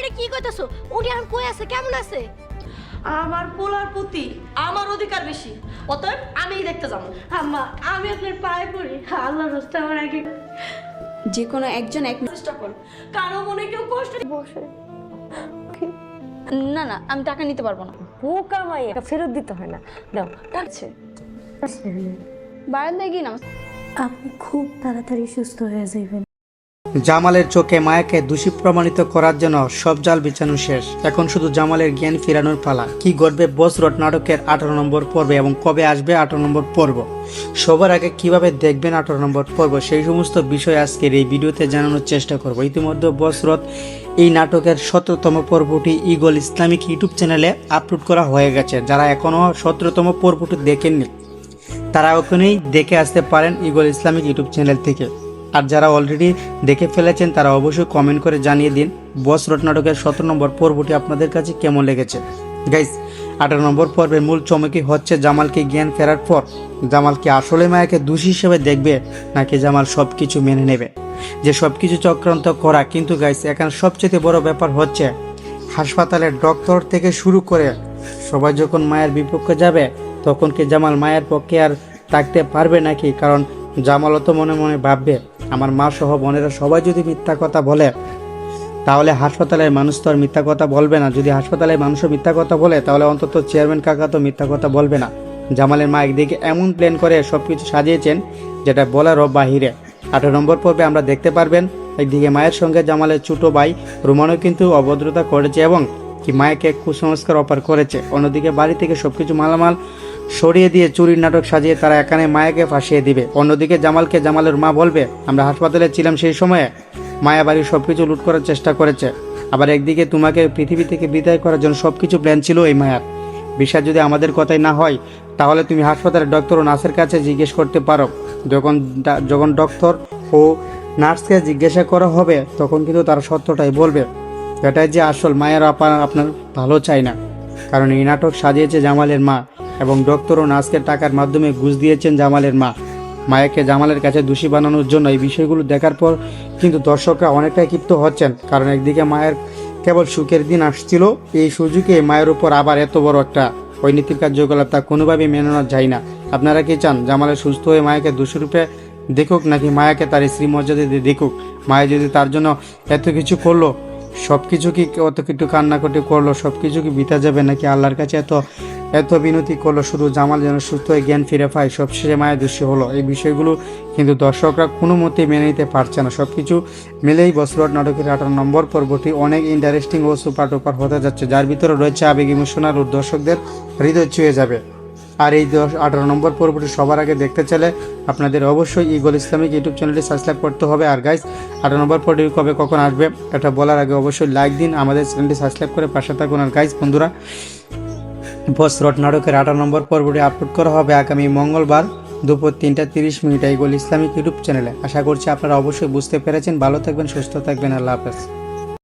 এটা কি কইতাছো? উনি এখন কই আছে, কেমন আছে? আমার পোলার প্রতি আমার অধিকার বেশি, অতএব আমিই দেখতে যাবো। আম্মা, আমি আপনার পায়ে পড়ি, আল্লাহর রাস্তা আমার আগে যে কোনো একজন এক চেষ্টা কর, কারো মনে কেউ কষ্ট বসে। না না, আমি টাকা নিতে পারবো না। বোকা মাই, এটা ফেরত দিতে হয় না। দাও। আছে বারান্দায় গিয়ে নামাজ। আপনি খুব তাড়াতাড়ি সুস্থ হয়ে যাবেন। জামালের চোখে মায়াকে দোষী প্রমাণিত করার জন্য সব জাল বিছানো শেষ। এখন শুধু জামালের জ্ঞান ফেরানোর পালা। কি ঘটবে বস রোড নাটকের 18 নম্বর পর্বে এবং কবে আসবে 18 নম্বর পর্ব, সবার আগে কিভাবে দেখবেন 18 নম্বর পর্ব, সেই সমস্ত বিষয় আজকের এই ভিডিওতে জানানোর চেষ্টা করব। ইতিমধ্যে বস রোড এই নাটকের 17তম পর্বটি ইগল ইসলামিক ইউটিউব চ্যানেলে আপলোড করা হয়ে গেছে। যারা এখনও 17তম পর্বটি দেখেননি তারা ওখানেই দেখে আসতে পারেন ইগল ইসলামিক ইউটিউব চ্যানেল থেকে। আর যারা অলরেডি দেখে ফেলেছেন তারা অবশ্যই কমেন্ট করে জানিয়ে দিন বস রোড নাটকের 17 নম্বর পর্বটি আপনাদের কাছে কেমন লেগেছে। গাইস, 18 নম্বর পর্বের মূল চমকই হচ্ছে জামালকে জ্ঞান ফেরার পর জামাল কি আসলে মায়াকে দোষী হিসেবে দেখবে নাকি জামাল সব কিছু মেনে নেবে, যে সব কিছু চক্রান্ত করা। কিন্তু গাইস, এখানে সবচেয়ে বড় ব্যাপার হচ্ছে হাসপাতালের ডক্টর থেকে শুরু করে সবাই যখন মায়ের বিপক্ষে যাবে তখন কি জামাল মায়ের পক্ষে আর থাকতে পারবে নাকি? কারণ জামালও তো মনে মনে ভাববে আমার মা সহ বোনেরা সবাই যদি মিথ্যা কথা বলে তাহলে হাসপাতালের মানুষ তো আর মিথ্যা কথা বলবে না। যদি হাসপাতালের মানুষও মিথ্যা কথা বলে তাহলে অন্তত চেয়ারম্যান কাকা তো মিথ্যা কথা বলবে না। জামালের মা একদিকে এমন প্ল্যান করে সব কিছু সাজিয়েছেন যেটা বলারও বাহিরে। 18 নম্বর পর্বে আমরা দেখতে পারবেন একদিকে মায়ের সঙ্গে জামালের ছোট ভাই রোমানও কিন্তু অভদ্রতা করেছে এবং কি মায়াকে কুসংস্কার অফার করেছে। অন্যদিকে বাড়ি থেকে সবকিছু মালামাল সরিয়ে দিয়ে চুরির নাটক সাজিয়ে তারা এখানে মায়াকে ফাঁসিয়ে দিবে। অন্যদিকে জামালকে জামালের মা বলবে আমরা হাসপাতালে ছিলাম সেই সময়ে মায়া বাড়ির সবকিছু লুট করার চেষ্টা করেছে। আবার একদিকে তোমাকে পৃথিবী থেকে বিদায় করার জন্য সবকিছু প্ল্যান ছিল এই মায়ার। বিশ্বাস যদি আমাদের কথাই না হয় তাহলে তুমি হাসপাতালের ডক্টর ও নার্সের কাছে জিজ্ঞেস করতে পারো। যখন ডক্টর ও নার্সকে জিজ্ঞাসা করা হবে তখন কিন্তু তারা সত্যটাই বলবে। এটাই যে আসল মায়ের আপনার ভালো চায় না, কারণ এই নাটক সাজিয়েছে জামালের মা এবং ডক্টর ও নার্সকে টাকার মাধ্যমে ঘুষ দিয়েছেন জামালের মা মায়াকে জামালের কাছে দোষী বানানোর জন্য। এই বিষয়গুলো দেখার পর কিন্তু দর্শকরা অনেকটাই ক্ষিপ্ত হচ্ছেন, কারণ একদিকে মায়ের কেবল সুখের দিন আসছিল, এই সুযোগে মায়ের উপর আবার এত বড় একটা অনৈতিক কার্যকলাপ তা কোনোভাবেই মেনে নেওয়া যায় না। আপনারা কি চান জামালের সুস্থ হয়ে মায়াকে দোষী রূপে দেখুক নাকি মায়াকে তার স্ত্রী মর্যাদা দিয়ে দেখুক? মায়া যদি তার জন্য এত কিছু করলো, সব কিছু কি অত কিছু কান্নাকাটি করলো, সব কিছু কি বিতা যাবে নাকি আল্লাহর কাছে এত বিনতি করলো শুধু জামাল যেন সুস্থ হয়ে জ্ঞান ফিরে পায়, সবশেষে মায়ের দোষী হলো? এই বিষয়গুলো কিন্তু দর্শকরা কোনো মতেই মেনে নিতে পারছে না। সব কিছু মিলেই বস রোড নাটকের 18 নম্বর পর্বটি অনেক ইন্টারেস্টিং ও সুপার টুপার হতে যাচ্ছে, যার ভিতরে রয়েছে আবেগ, ইমোশনাল ও দর্শকদের হৃদয় ছুঁয়ে যাবে। আর এই 18 নম্বর পর্বটি সবার আগে দেখতে চাইলে আপনাদের অবশ্যই ইগল ইসলামিক ইউটিউব চ্যানেলটি সাবস্ক্রাইব করতে হবে। আর গাইস, 18 নম্বর পর্বটি কবে কখন আসবে এটা বলার আগে অবশ্যই লাইক দিন, আমাদের চ্যানেলটি সাবস্ক্রাইব করে পাশে থাকুন। আর গাইস বন্ধুরা, বস রোড নাটকের 18 নম্বর পর্বটি আপলোড করা হবে আগামী মঙ্গলবার দুপুর 3:30 ইগল ইসলামিক ইউটিউব চ্যানেলে। আশা করছি আপনারা অবশ্যই বুঝতে পেরেছেন। ভালো থাকবেন, সুস্থ থাকবেন, আল্লাহ হাফেজ।